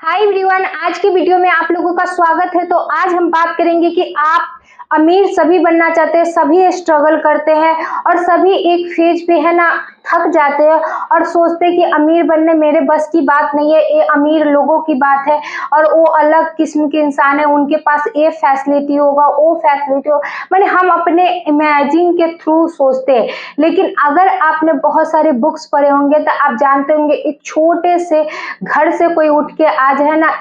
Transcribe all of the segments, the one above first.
Hi everyone, आज की video में आप लोगों का स्वागत है। तो आज हम बात करेंगे कि आप अमीर सभी बनना चाहते हैं, सभी स्ट्रगल करते हैं और सभी एक फेज पे है ना थक जाते हैं और सोचते हैं कि अमीर बनने मेरे बस की बात नहीं है, ये अमीर लोगों की बात है और वो अलग किस्म के इंसान है, उनके पास ये फैसिलिटी होगा वो फैसिलिटी हो, मैंने हम अपने इमेजिन के थ्रू सोचते हैं। लेकिन अगर आपने बहुत सारे बुक्स पढ़े होंगे तो आप जानते होंगे एक छोटे से घर से कोई उठ के आज है ना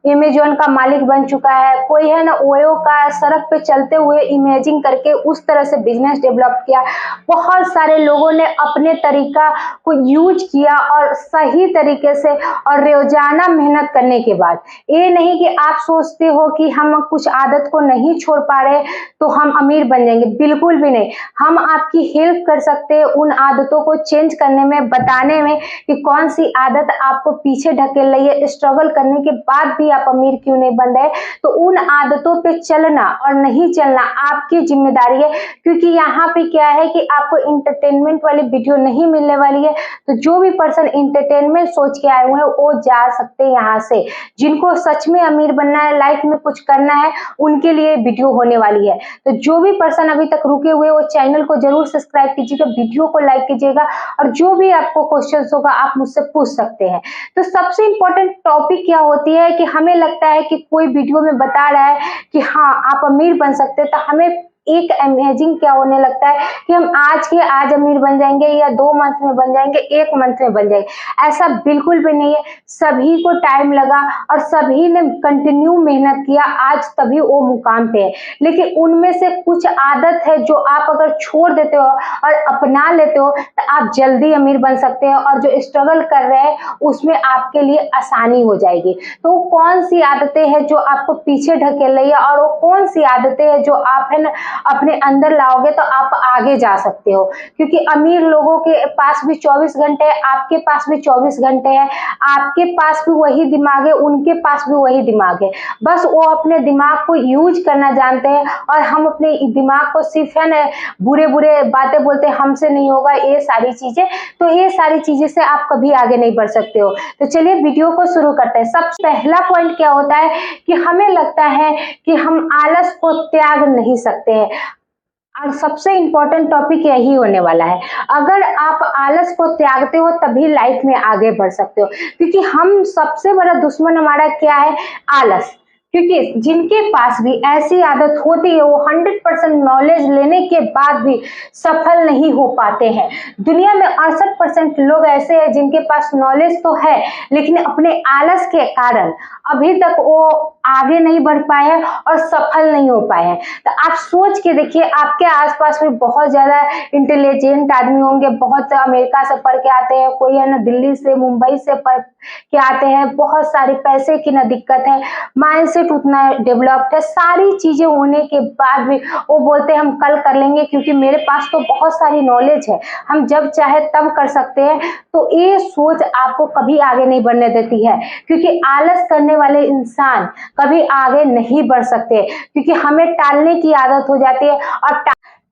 अमेज़न का मालिक बन चुका है, कोई है ना ओयो का सड़क पे चलते हुए इमेजिन करके उस तरह से बिजनेस डेवलप किया। बहुत सारे लोगों ने अपने तरीका को यूज किया और सही तरीके से और रोजाना मेहनत करने के बाद, ये नहीं कि आप सोचते हो कि हम कुछ आदत को नहीं छोड़ पा रहे तो हम अमीर बन जाएंगे, बिल्कुल भी नहीं। हम आपकी हेल्प कर सकते हैं उन आदतों को चेंज करने में, बताने में कि कौन सी आदत आपको पीछे ढकेल रही है। स्ट्रगल करने के बाद भी आप अमीर क्यों नहीं बन रहे, तो उन आदतों पे चलना और नहीं चलना आपकी जिम्मेदारी है। क्योंकि यहाँ पे क्या है कि आपको इंटरटेनमेंट वाली वीडियो नहीं मिलने वाली है, तो जो भी पर्सन इंटरटेनमेंट सोच के आए हुए हैं वो जा सकते हैं यहाँ से। जिनको सच में अमीर बनना है, लाइफ में कुछ करना है, उनके लिए वीडियो होने वाली है। तो जो भी पर्सन अभी तक रुके हुए वो चैनल को जरूर सब्सक्राइब कीजिएगा, वीडियो को लाइक कीजिएगा और जो भी आपको क्वेश्चन होगा आप मुझसे पूछ सकते हैं। तो सबसे इंपॉर्टेंट टॉपिक क्या होती है कि हमें लगता है कि कोई वीडियो में बता रहा है कि हाँ आप अमीर बन सकते हैं, तो हमें एक इमेजिन क्या होने लगता है कि हम आज के आज अमीर बन जाएंगे या 2 मंथ में बन जाएंगे, 1 मंथ में बन जाएंगे। ऐसा बिल्कुल भी नहीं है। सभी को टाइम लगा और सभी ने कंटिन्यू मेहनत किया, आज तभी वो मुकाम पे है। लेकिन उनमें से कुछ आदत है जो आप अगर छोड़ देते हो और अपना लेते हो तो आप जल्दी अमीर बन सकते हैं और जो स्ट्रगल कर रहे हैं उसमें आपके लिए आसानी हो जाएगी। तो कौन सी आदतें हैं जो आपको पीछे ढकेल रही है और वो कौन सी आदतें हैं जो आप है ना अपने अंदर लाओगे तो आप आगे जा सकते हो। क्योंकि अमीर लोगों के पास भी 24 घंटे है, आपके पास भी 24 घंटे है, आपके पास भी वही दिमाग है, उनके पास भी वही दिमाग है। बस वो अपने दिमाग को यूज करना जानते हैं और हम अपने दिमाग को सिर्फ है ना बुरे बुरे बातें बोलते हैं, हमसे नहीं होगा ये सारी चीजें। तो ये सारी चीजें से आप कभी आगे नहीं बढ़ सकते हो। तो चलिए वीडियो को शुरू करते हैं। सबसे पहला पॉइंट क्या होता है कि हमें लगता है कि हम आलस को त्याग नहीं सकते हैं और सबसे इंपॉर्टेंट टॉपिक यही होने वाला है। अगर आप आलस को त्यागते हो तभी लाइफ में आगे बढ़ सकते हो। क्योंकि हम सबसे बड़ा दुश्मन हमारा क्या है? आलस। क्योंकि जिनके पास भी ऐसी आदत होती है वो 100% नॉलेज लेने के बाद भी सफल नहीं हो पाते हैं। दुनिया में 68% लोग ऐसे हैं जिनके पास नॉलेज तो है लेकिन अपने आलस के कारण अभी तक वो आगे नहीं बढ़ पाए हैं और सफल नहीं हो पाए हैं। तो आप सोच के देखिए, आपके आसपास में बहुत ज्यादा इंटेलिजेंट आदमी होंगे, बहुत अमेरिका से पढ़ के आते हैं, कोई है ना दिल्ली से मुंबई से पढ़ के आते हैं, बहुत सारे पैसे की ना दिक्कत है, माइंडसेट उतना डेवलप्ड है, सारी चीजें होने के बाद भी वो बोलते हैं हम कल कर लेंगे क्योंकि मेरे पास तो बहुत सारी नॉलेज है, हम जब चाहे तब कर सकते हैं। तो ये सोच आपको कभी आगे नहीं बढ़ने देती है। क्योंकि आलस करने वाले इंसान कभी आगे नहीं बढ़ सकते, क्योंकि हमें टालने की आदत हो जाती है और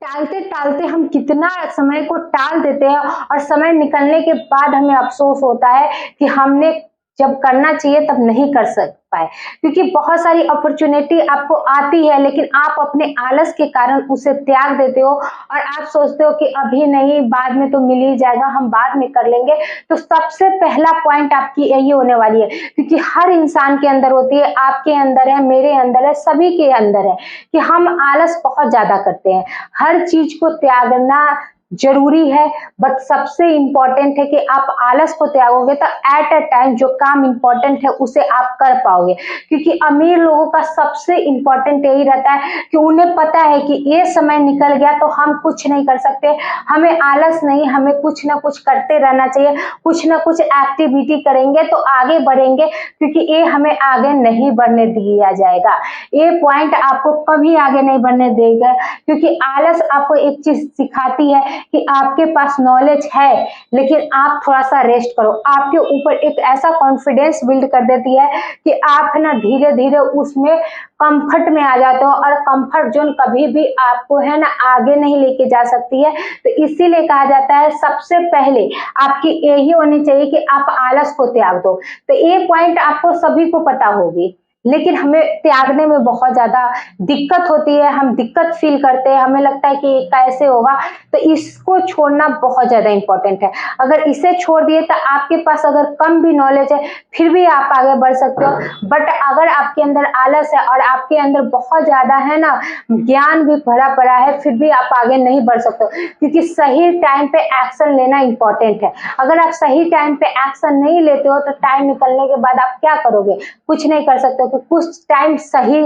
टालते टालते हम कितना समय को टाल देते हैं और समय निकलने के बाद हमें अफसोस होता है कि हमने जब करना चाहिए तब नहीं कर पाए। क्योंकि बहुत सारी अपॉर्चुनिटी आपको आती है लेकिन आप अपने आलस के कारण उसे त्याग देते हो और आप सोचते हो कि अभी नहीं, बाद में तो मिल ही जाएगा, हम बाद में कर लेंगे। तो सबसे पहला पॉइंट आपकी यही होने वाली है। क्योंकि हर इंसान के अंदर होती है, आपके अंदर है, मेरे अंदर है, सभी के अंदर है कि हम आलस बहुत ज्यादा करते हैं। हर चीज को त्यागना जरूरी है, बट सबसे इंपॉर्टेंट है कि आप आलस को त्यागोगे तो एट अ टाइम जो काम इंपॉर्टेंट है उसे आप कर पाओगे। क्योंकि अमीर लोगों का सबसे इंपॉर्टेंट यही रहता है कि उन्हें पता है कि ये समय निकल गया तो हम कुछ नहीं कर सकते, हमें आलस नहीं, हमें कुछ ना कुछ करते रहना चाहिए, कुछ ना कुछ एक्टिविटी करेंगे तो आगे बढ़ेंगे, क्योंकि ये हमें आगे नहीं बढ़ने दिया जाएगा। ये पॉइंट आपको कभी आगे नहीं बढ़ने देगा। क्योंकि आलस आपको एक चीज सिखाती है कि आपके पास नॉलेज है, लेकिन आप थोड़ा सा रेस्ट करो। आपके ऊपर एक ऐसा कॉन्फिडेंस बिल्ड कर देती है कि आप है ना धीरे धीरे उसमें कंफर्ट में आ जाते हो, और कंफर्ट जोन कभी भी आपको है ना आगे नहीं लेके जा सकती है। तो इसीलिए कहा जाता है सबसे पहले आपकी यही होनी चाहिए कि आप आलस को त्याग दो। तो ये पॉइंट आपको सभी को पता होगी, लेकिन हमें त्यागने में बहुत ज्यादा दिक्कत होती है, हम दिक्कत फील करते हैं, हमें लगता है कि कैसे होगा। तो इसको छोड़ना बहुत ज्यादा इंपॉर्टेंट है। अगर इसे छोड़ दिए तो आपके पास अगर कम भी नॉलेज है फिर भी आप आगे बढ़ सकते हो, बट अगर आपके अंदर आलस है और आपके अंदर बहुत ज्यादा है ना ज्ञान भी भरा पड़ा है, फिर भी आप आगे नहीं बढ़ सकते हो, क्योंकि सही टाइम पे एक्शन लेना इंपॉर्टेंट है। अगर आप सही टाइम पे एक्शन नहीं लेते हो तो टाइम निकलने के बाद आप क्या करोगे? कुछ नहीं कर सकते हो। कुछ टाइम सही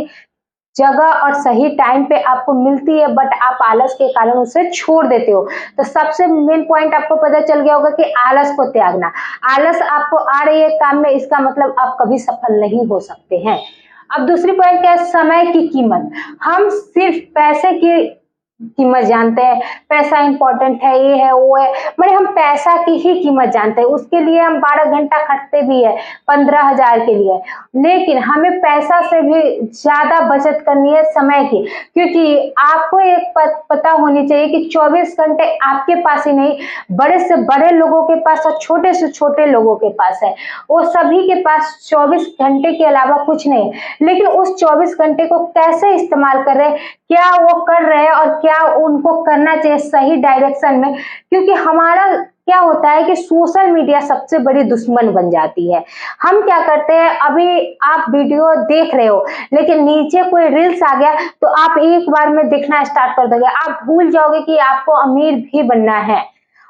जगह और सही टाइम पे आपको मिलती है, बट आप आलस के कारण उसे छोड़ देते हो। तो सबसे मेन पॉइंट आपको पता चल गया होगा कि आलस को त्यागना। आलस आपको आ रही है काम में, इसका मतलब आप कभी सफल नहीं हो सकते हैं। अब दूसरी पॉइंट क्या है? समय की कीमत। हम सिर्फ पैसे की कीमत जानते हैं, पैसा इंपॉर्टेंट है, ये है वो है, मतलब हम पैसा की ही कीमत जानते हैं। उसके लिए हम 12 घंटा खटते भी है 15,000 के लिए, लेकिन हमें पैसा से भी ज्यादा बचत करनी है समय की। क्योंकि आपको एक पता होनी चाहिए कि 24 घंटे आपके पास ही नहीं, बड़े से बड़े लोगों के पास और छोटे से छोटे लोगों के पास है। वो सभी के पास 24 घंटे के अलावा कुछ नहीं, लेकिन उस 24 घंटे को कैसे इस्तेमाल कर रहे हैं, क्या वो कर रहे हैं और क्या उनको करना चाहिए सही डायरेक्शन में। क्योंकि हमारा क्या होता है कि सोशल मीडिया सबसे बड़ी दुश्मन बन जाती है। हम क्या करते हैं, अभी आप वीडियो देख रहे हो लेकिन नीचे कोई रील्स आ गया तो आप एक बार में देखना स्टार्ट कर दोगे, आप भूल जाओगे कि आपको अमीर भी बनना है,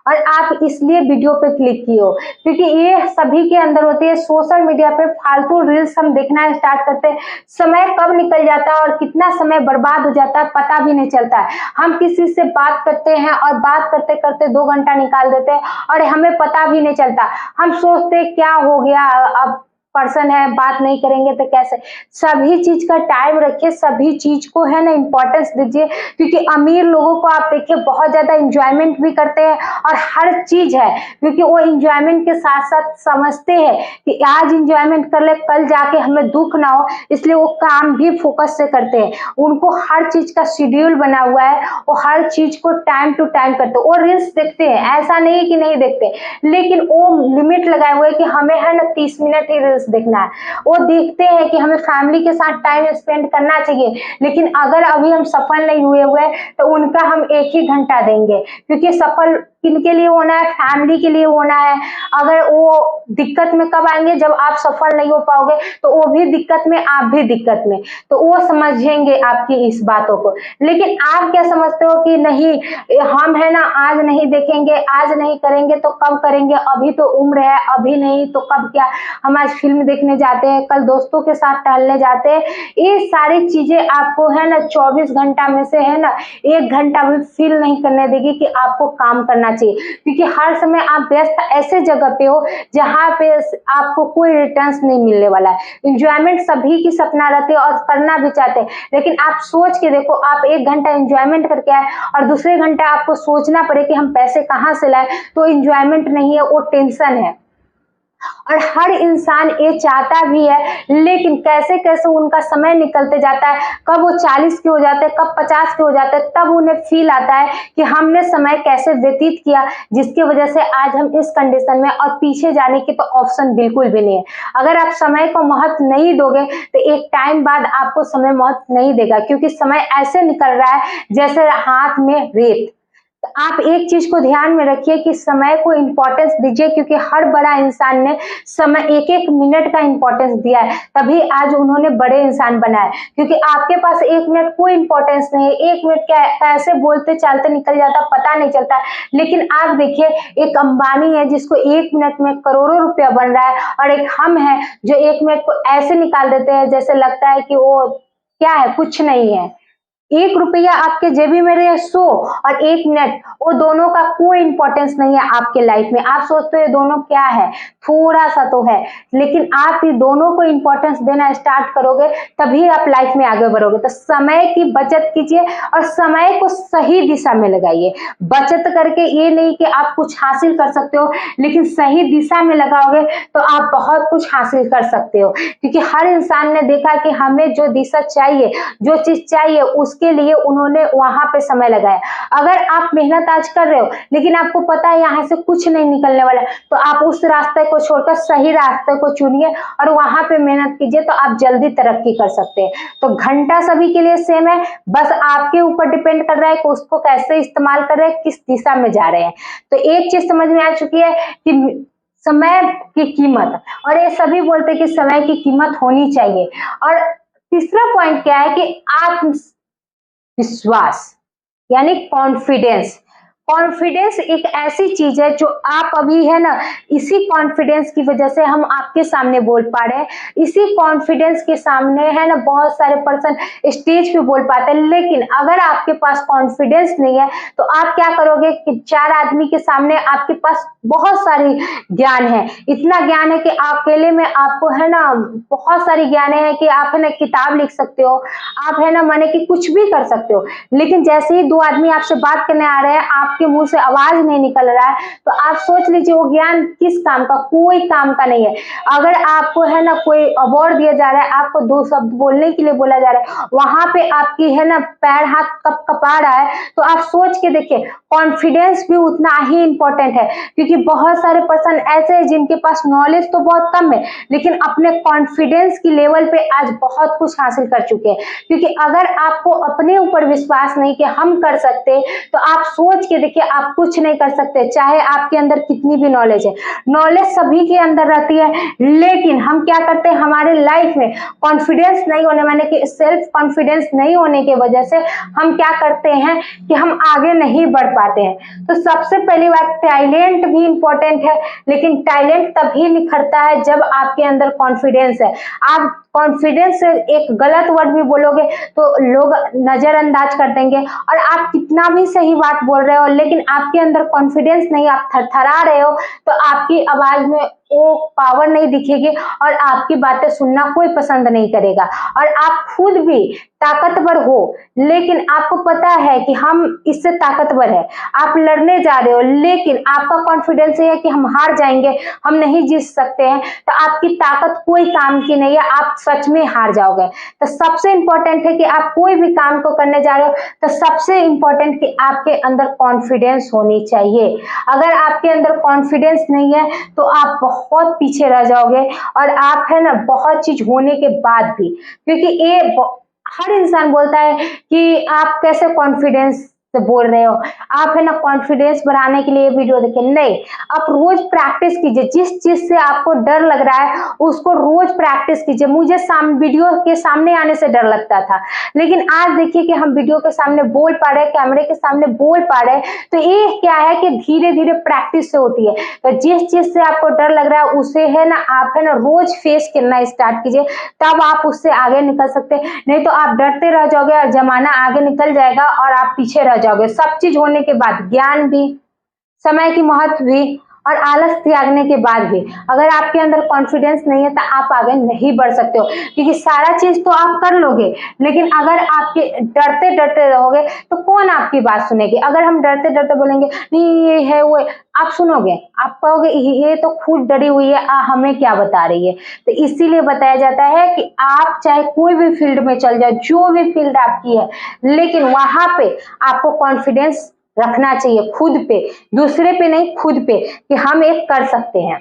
और आप इसलिए वीडियो पे क्लिक किए हो। क्योंकि ये सभी के अंदर होती है। सोशल मीडिया पे फालतू रील्स हम देखना स्टार्ट करते हैं, समय कब निकल जाता है और कितना समय बर्बाद हो जाता है पता भी नहीं चलता है। हम किसी से बात करते हैं और बात करते करते 2 घंटा निकाल देते हैं और हमें पता भी नहीं चलता। हम सोचते हैं क्या हो गया, अब पर्सन है बात नहीं करेंगे तो कैसे। सभी चीज का टाइम रखिए, सभी चीज को है ना इंपॉर्टेंस दीजिए। क्योंकि अमीर लोगों को आप देखिए बहुत ज्यादा इंजॉयमेंट भी करते हैं और हर चीज है, क्योंकि वो इंजॉयमेंट के साथ साथ समझते हैं कि आज इंजॉयमेंट कर ले कल जाके हमें दुख ना हो, इसलिए वो काम भी फोकस से करते हैं। उनको हर चीज का शेड्यूल बना हुआ है, वो हर चीज को टाइम टू टाइम करते हैं। वो रील्स देखते हैं, ऐसा नहीं कि नहीं देखते, लेकिन वो लिमिट लगाए हुए कि हमें है ना 30 मिनट ही रील्स देखना है। वो देखते हैं कि हमें फैमिली के साथ टाइम स्पेंड करना चाहिए, लेकिन अगर अभी हम सफल नहीं हुए तो उनका हम 1 ही घंटा देंगे। क्योंकि सफल किनके लिए होना है? फैमिली के लिए होना है। अगर वो दिक्कत में कब आएंगे? जब आप सफल नहीं हो पाओगे, तो वो भी दिक्कत में, आप भी दिक्कत में, तो वो समझेंगे आपकी इस बातों को। लेकिन आप क्या समझते हो कि नहीं, हम है ना आज नहीं देखेंगे, आज नहीं करेंगे तो कब करेंगे, अभी तो उम्र है, अभी नहीं तो कब क्या। हम आज फिल्म देखने जाते हैं, कल दोस्तों के साथ टहलने जाते हैं। ये सारी चीजें आपको है ना 24 घंटा में से है ना 1 घंटा भी फील नहीं करने देगी कि आपको काम करना चाहिए। क्योंकि हर समय आप व्यस्त ऐसे जगह पे हो जहां पे आपको कोई रिटर्न्स नहीं मिलने वाला है। एंजॉयमेंट सभी की सपना रहती है और करना भी चाहते हैं, लेकिन आप सोच के देखो, आप 1 घंटा एंजॉयमेंट करके आए और दूसरे घंटा आपको सोचना पड़े कि हम पैसे कहाँ से लाए, तो एंजॉयमेंट नहीं है, वो टेंशन है। और हर इंसान ये चाहता भी है, लेकिन कैसे कैसे उनका समय निकलते जाता है, कब वो 40 के हो जाते हैं, कब 50 के हो जाते हैं, तब उन्हें फील आता है कि हमने समय कैसे व्यतीत किया, जिसकी वजह से आज हम इस कंडीशन में, और पीछे जाने की तो ऑप्शन बिल्कुल भी नहीं है। अगर आप समय को महत्व नहीं दोगे तो एक टाइम बाद आपको समय महत्व नहीं देगा, क्योंकि समय ऐसे निकल रहा है जैसे हाथ में रेत। तो आप एक चीज को ध्यान में रखिए कि समय को इंपॉर्टेंस दीजिए, क्योंकि हर बड़ा इंसान ने समय 1-1 मिनट का इंपॉर्टेंस दिया है, तभी आज उन्होंने बड़े इंसान बनाए। क्योंकि आपके पास 1 मिनट कोई इंपॉर्टेंस नहीं है, 1 मिनट क्या कैसे बोलते चालते निकल जाता पता नहीं चलता। लेकिन आप देखिए, एक अंबानी है जिसको 1 मिनट में करोड़ों रुपया बन रहा है, और एक हम है जो 1 मिनट को ऐसे निकाल देते हैं जैसे लगता है कि वो क्या है, कुछ नहीं है। 1 रुपया आपके जेबी में रहे 100 और 1 मिनट, वो दोनों का कोई इंपॉर्टेंस नहीं है आपके लाइफ में। आप सोचते हो ये दोनों क्या है, थोड़ा सा तो है, लेकिन आप ये दोनों को इंपॉर्टेंस देना स्टार्ट करोगे तभी आप लाइफ में आगे बढ़ोगे। तो समय की बचत कीजिए और समय को सही दिशा में लगाइए। बचत करके ये नहीं कि आप कुछ हासिल कर सकते हो, लेकिन सही दिशा में लगाओगे तो आप बहुत कुछ हासिल कर सकते हो। क्योंकि हर इंसान ने देखा कि हमें जो दिशा चाहिए, जो चीज चाहिए, उसके लिए उन्होंने वहां पे समय लगाया। अगर आप मेहनत आज कर रहे हो लेकिन आपको पता है यहाँ से कुछ नहीं निकलने वाला, तो आप उस रास्ते को छोड़कर सही रास्ते को चुनिए और वहां पे मेहनत कीजिए, तो आप जल्दी तरक्की कर सकते हैं। तो घंटा सभी के लिए सेम है, बस आपके ऊपर डिपेंड कर रहा है कि उसको कैसे इस्तेमाल कर रहे हैं, किस दिशा में जा रहे हैं। तो एक चीज समझ में आ चुकी है कि समय की कीमत, और ये सभी बोलते हैं कि समय की कीमत होनी चाहिए। और तीसरा पॉइंट क्या है कि आत्मविश्वास यानी कॉन्फिडेंस। कॉन्फिडेंस एक ऐसी चीज है जो आप अभी है ना, इसी कॉन्फिडेंस की वजह से हम आपके सामने बोल पा रहे हैं। इसी कॉन्फिडेंस के सामने है ना बहुत सारे पर्सन स्टेज पे बोल पाते हैं। लेकिन अगर आपके पास कॉन्फिडेंस नहीं है तो आप क्या करोगे कि 4 आदमी के सामने आपके पास बहुत सारी ज्ञान है, इतना ज्ञान है कि अकेले में आपको है ना बहुत सारी ज्ञान है कि आप है ना किताब लिख सकते हो, आप है ना माने कि कुछ भी कर सकते हो। लेकिन जैसे ही 2 आदमी आपसे बात करने आ रहे हैं, आपके मुंह से आवाज नहीं निकल रहा है, तो आप सोच लीजिए वो ज्ञान किस काम का, कोई काम का नहीं है। अगर आपको है ना कोई अवार्ड दिया जा रहा है, आपको 2 शब्द बोलने के लिए बोला जा रहा है, वहां पे आपकी है ना पैर हाथ कपा रहा है, तो आप सोच के देखिए कॉन्फिडेंस भी उतना ही इंपॉर्टेंट है। क्योंकि बहुत सारे पर्सन ऐसे हैं जिनके पास नॉलेज तो बहुत कम है, लेकिन अपने कॉन्फिडेंस की लेवल पे आज बहुत कुछ हासिल कर चुके हैं। क्योंकि अगर आपको अपने ऊपर विश्वास नहीं कि हम कर सकते, तो आप सोच के देखिए आप कुछ नहीं कर सकते, चाहे आपके अंदर कितनी भी नॉलेज है। नॉलेज सभी के अंदर रहती है, लेकिन हम क्या करते हैं, हमारे लाइफ में कॉन्फिडेंस नहीं होने, माने कि सेल्फ कॉन्फिडेंस नहीं होने की वजह से हम क्या करते हैं कि हम आगे नहीं बढ़ पाते हैं। तो सबसे पहली बात, टैलेंट भी इंपॉर्टेंट है, लेकिन टैलेंट तभी निखरता है जब आपके अंदर कॉन्फिडेंस है। आप कॉन्फिडेंस से एक गलत वर्ड भी बोलोगे तो लोग नजरअंदाज कर देंगे, और आप कितना भी सही बात बोल रहे हो लेकिन आपके अंदर कॉन्फिडेंस नहीं, आप थरथरा रहे हो, तो आपकी आवाज में वो पावर नहीं दिखेगी और आपकी बातें सुनना कोई पसंद नहीं करेगा। और आप खुद भी ताकतवर हो, लेकिन आपको पता है कि हम इससे ताकतवर है, आप लड़ने जा रहे हो, लेकिन आपका कॉन्फिडेंस है कि हम हार जाएंगे, हम नहीं जीत सकते हैं, तो आपकी ताकत कोई काम की नहीं है, आप सच में हार जाओगे। तो सबसे इंपॉर्टेंट है कि आप कोई भी काम को करने जा रहे हो तो सबसे इंपॉर्टेंट कि आपके अंदर कॉन्फिडेंस होनी चाहिए। अगर आपके अंदर कॉन्फिडेंस नहीं है तो आप बहुत पीछे रह जाओगे, और आप है ना बहुत चीज होने के बाद भी, क्योंकि ये हर इंसान बोलता है कि आप कैसे कॉन्फिडेंस से बोल रहे हो, आप है ना कॉन्फिडेंस बढ़ाने के लिए वीडियो देखिए, नहीं, आप रोज प्रैक्टिस कीजिए। जिस चीज से आपको डर लग रहा है उसको रोज प्रैक्टिस कीजिए। मुझे वीडियो के सामने आने से डर लगता था, लेकिन आज देखिए कि हम वीडियो के सामने बोल पा रहे हैं, कैमरे के सामने बोल पा रहे हैं, तो ये क्या है कि धीरे धीरे प्रैक्टिस से होती है। तो जिस चीज से आपको डर लग रहा है उसे है ना आप है ना रोज फेस करना स्टार्ट कीजिए, तब आप उससे आगे निकल सकते हैं। नहीं तो आप डरते रह जाओगे और जमाना आगे निकल जाएगा और आप पीछे रह जाओगे। सब चीज होने के बाद, ज्ञान भी, समय की महत्व भी, और आलस त्यागने के बाद भी, अगर आपके अंदर कॉन्फिडेंस नहीं है तो आप आगे नहीं बढ़ सकते हो। क्योंकि सारा चीज तो आप कर लोगे, लेकिन अगर आपके डरते डरते रहोगे तो कौन आपकी बात सुनेगी। अगर हम डरते डरते बोलेंगे नहीं ये है वो है, आप सुनोगे, आप कहोगे ये तो खुद डरी हुई है, हमें क्या बता रही है। तो इसीलिए बताया जाता है कि आप चाहे कोई भी फील्ड में चल जाए, जो भी फील्ड आपकी है, लेकिन वहां पे आपको कॉन्फिडेंस रखना चाहिए, खुद पे, दूसरे पे नहीं, खुद पे, कि हम एक कर सकते हैं।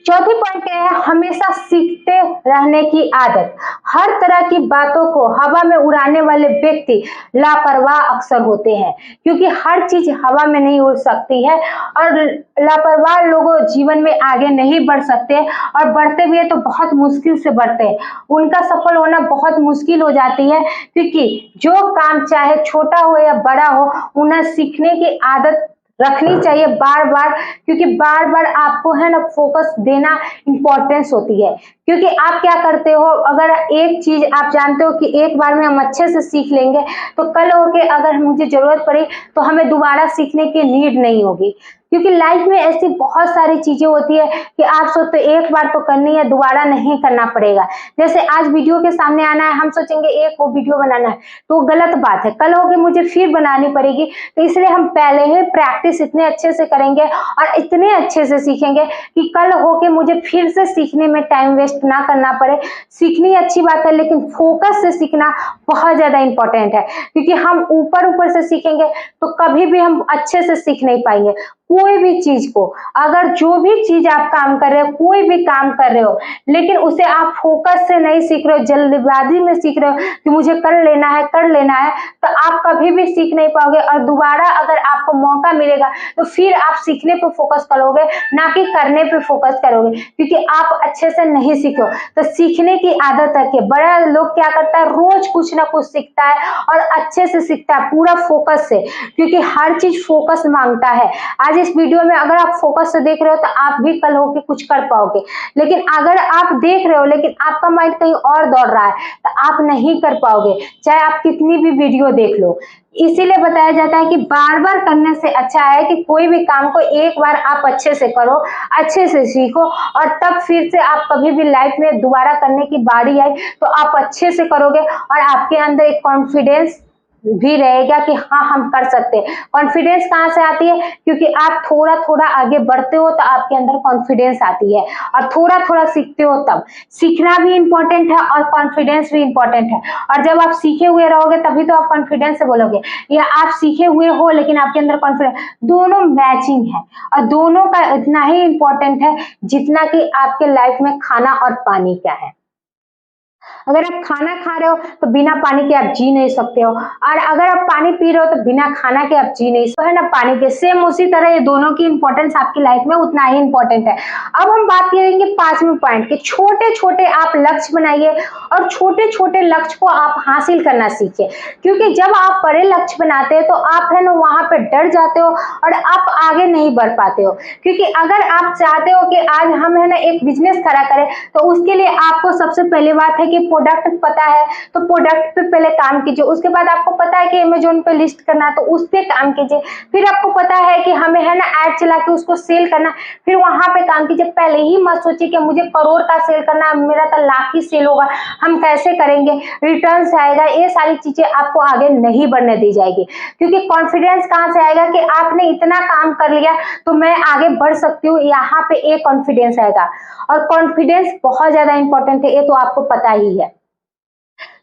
चौथी पॉइंट क्या है, हमेशा सीखते रहने की आदत। हर तरह की बातों को हवा में उड़ाने वाले व्यक्ति लापरवाह अक्सर होते हैं, क्योंकि हर चीज हवा में नहीं उड़ सकती है, और लापरवाह लोग जीवन में आगे नहीं बढ़ सकते, और बढ़ते भी है तो बहुत मुश्किल से बढ़ते हैं, उनका सफल होना बहुत मुश्किल हो जाती है। क्योंकि जो काम चाहे छोटा हो या बड़ा हो, उन्हें सीखने की आदत रखनी चाहिए बार बार, क्योंकि बार बार आपको है ना फोकस देना इंपॉर्टेंस होती है। क्योंकि आप क्या करते हो, अगर एक चीज आप जानते हो कि एक बार में हम अच्छे से सीख लेंगे तो कल होके अगर मुझे जरूरत पड़ी तो हमें दोबारा सीखने की नीड नहीं होगी। क्योंकि लाइफ में ऐसी बहुत सारी चीजें होती है कि आप सोचते एक बार तो करनी है, दोबारा नहीं करना पड़ेगा। जैसे आज वीडियो के सामने आना है, हम सोचेंगे एक वो वीडियो बनाना है तो गलत बात है, कल होके मुझे फिर बनानी पड़ेगी। तो इसलिए हम पहले ही प्रैक्टिस इतने अच्छे से करेंगे और इतने अच्छे से सीखेंगे कि कल होके मुझे फिर से सीखने में टाइम वेस्ट ना करना पड़े। सीखनी अच्छी बात है, लेकिन फोकस से सीखना बहुत ज्यादा इंपॉर्टेंट है, क्योंकि हम ऊपर ऊपर से सीखेंगे तो कभी भी हम अच्छे से सीख नहीं पाएंगे कोई भी चीज को। अगर जो भी चीज आप काम कर रहे हो, कोई भी काम कर रहे हो, लेकिन उसे आप फोकस से नहीं सीख रहे हो, जल्दबाजी में सीख रहे हो कि मुझे कर लेना है तो आप कभी भी सीख नहीं पाओगे। और दोबारा अगर आपको मौका मिलेगा तो फिर आप सीखने पर फोकस करोगे, ना कि करने पे फोकस करोगे, क्योंकि आप अच्छे से नहीं सीखो। तो सीखने की आदत रखिए। बड़ा लोग क्या करता है, रोज कुछ ना कुछ सीखता है और अच्छे से सीखता है पूरा फोकस से, क्योंकि हर चीज फोकस मांगता है। आज इस वीडियो में अगर आप फोकस से देख रहे हो तो आप भी कल होके कुछ कर पाओगे, लेकिन अगर आप देख रहे हो लेकिन आपका माइंड कहीं और दौड़ रहा है तो आप नहीं कर पाओगे, चाहे आप कितनी भी वीडियो देख लो। इसीलिए बताया जाता है कि बार बार करने से अच्छा है कि कोई भी काम को एक बार आप अच्छे से करो, अच्छे से सीखो, और तब फिर से आप कभी भी लाइफ में दोबारा करने की बारी आई तो आप अच्छे से करोगे और आपके अंदर एक कॉन्फिडेंस भी रहेगा कि हाँ हम कर सकते हैं। कॉन्फिडेंस कहाँ से आती है, क्योंकि आप थोड़ा थोड़ा आगे बढ़ते हो तो आपके अंदर कॉन्फिडेंस आती है, और थोड़ा थोड़ा सीखते हो तब। सीखना भी इंपॉर्टेंट है और कॉन्फिडेंस भी इंपॉर्टेंट है। और जब आप सीखे हुए रहोगे तभी तो आप कॉन्फिडेंस से बोलोगे, या आप सीखे हुए हो लेकिन आपके अंदर कॉन्फिडेंस, दोनों मैचिंग है और दोनों का इतना ही इंपॉर्टेंट है जितना कि आपके लाइफ में खाना और पानी क्या है। अगर आप खाना खा रहे हो तो बिना पानी के आप जी नहीं सकते हो, और अगर आप पानी पी रहे हो तो बिना खाना के आप जी नहीं सकते, है ना। पानी के सेम उसी तरह ये दोनों की इंपॉर्टेंस आपकी लाइफ में उतना ही इंपॉर्टेंट है। अब हम बात करेंगे 5वें पॉइंट के, छोटे छोटे आप लक्ष्य बनाइए और छोटे छोटे लक्ष्य को आप हासिल करना सीखिए। क्योंकि जब आप बड़े लक्ष्य बनाते हैं तो आप है ना वहां पे डर जाते हो और आप आगे नहीं बढ़ पाते हो। क्योंकि अगर आप चाहते हो कि आज हम है ना एक बिजनेस खड़ा करें तो उसके लिए आपको सबसे पहली बात है कि प्रोडक्ट पता है तो प्रोडक्ट पे पहले काम कीजिए। उसके बाद आपको पता है कि अमेज़न पे लिस्ट करना है तो उस पे काम कीजिए। फिर आपको पता है कि हमें है ना ऐड चला के उसको सेल करना, फिर वहां पे काम कीजिए। पहले ही मत सोचिए कि मुझे करोड़ का सेल करना है, मेरा तो लाख ही सेल होगा, हम कैसे करेंगे, रिटर्न से आएगा, ये सारी चीजें आपको आगे नहीं बढ़ने दी जाएगी। क्योंकि कॉन्फिडेंस कहां से आएगा कि आपने इतना काम कर लिया तो मैं आगे बढ़ सकती हूँ, यहाँ पे एक कॉन्फिडेंस आएगा। और कॉन्फिडेंस बहुत ज्यादा इंपॉर्टेंट है, ये तो आपको पता ही है।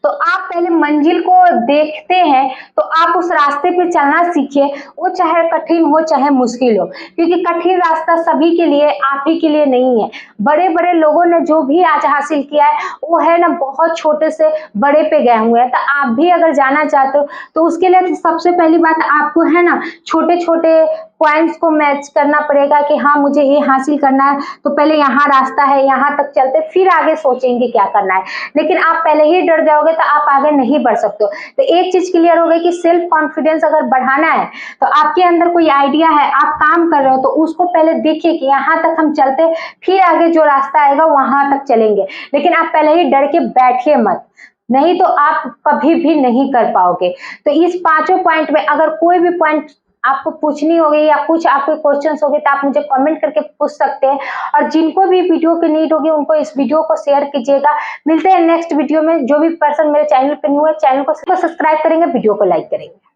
तो आप पहले मंजिल को देखते हैं तो आप उस रास्ते पे चलना सीखिए, वो चाहे कठिन हो चाहे मुश्किल हो, क्योंकि कठिन रास्ता सभी के लिए, आप ही के लिए नहीं है। बड़े बड़े लोगों ने जो भी आज हासिल किया है वो है ना बहुत छोटे से बड़े पे गए हुए हैं। तो आप भी अगर जाना चाहते हो तो उसके लिए तो सबसे पहली बात आपको है ना छोटे छोटे पॉइंट्स को मैच करना पड़ेगा कि हाँ मुझे ये हासिल करना है तो पहले यहाँ रास्ता है, यहाँ तक चलते फिर आगे सोचेंगे क्या करना है। लेकिन आप पहले ही डर जाओगे तो आप आगे नहीं बढ़ सकते हो। तो एक चीज क्लियर हो गई कि सेल्फ कॉन्फिडेंस अगर बढ़ाना है तो आपके अंदर कोई आइडिया है, आप काम कर रहे हो तो उसको पहले देखिए कि यहाँ तक हम चलते फिर आगे जो रास्ता आएगा वहां तक चलेंगे। लेकिन आप पहले ही डर के बैठिए मत, नहीं तो आप कभी भी नहीं कर पाओगे। तो इस 5 पॉइंट में अगर कोई भी पॉइंट आपको पूछनी होगी या कुछ आपके क्वेश्चंस होंगे तो आप मुझे कमेंट करके पूछ सकते हैं। और जिनको भी वीडियो की नीड होगी उनको इस वीडियो को शेयर कीजिएगा। मिलते हैं नेक्स्ट वीडियो में। जो भी पर्सन मेरे चैनल पे न्यू है चैनल को सब्सक्राइब करेंगे, वीडियो को लाइक करेंगे।